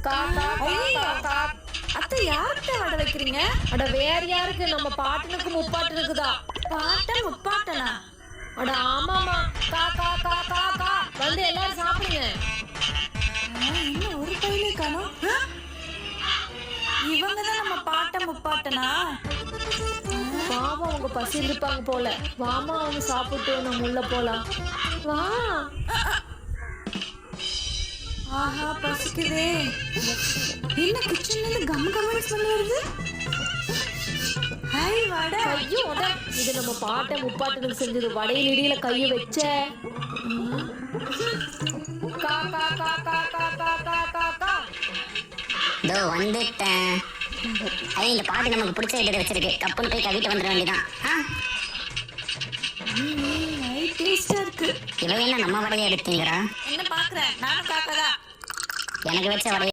கா கா கா கா கா. அத்தை யார்கிட்ட வடை வைக்கிறீங்க? அட வேற யாருக்கு? நம்ம பாட்டனுக்கு முப்பாட்டனுக்கு தான். பாட்டன் முப்பாட்டனா? அட ஆமாமா. கா கா கா கா கா. வந்து எல்லாரும் சாப்பிடுங்க. இன்னும் ஒரு கையிலே காணோம். இவங்க தான் நம்ம பாட்டன் முப்பாட்டனா? பாவம் அவங்க பசி இருப்பாங்க போல. வாமா அவங்க சாப்பிட்டு நம்ம உள்ள போலாம். வா. ஆஹா பசிக்குதே. என்ன கிச்சன்ல இருந்து கம் கம்னு ஸ்மெல் வருது? ஹை வடை. ஐயோ வடை. இது நம்ம பாட்டை முப்பாட்டனுக்கு செஞ்சது. வடையில் இடியில கையை வச்ச. கா கா கா கா கா கா கா கா கா. இதோ வந்துட்டேன். இந்த பாட்டு நமக்கு பிடிச்ச வீட்டு வச்சிருக்கு. கப்புன்னு போய் கவிட்டு வந்துட வேண்டியதான். டேஸ்டா இருக்கு. இவங்க என்ன நம்ம வடையை எடுத்தீங்கடா? என்ன பாக்குற? நானும் காக்கதா. எனக்கு வச்ச வடையை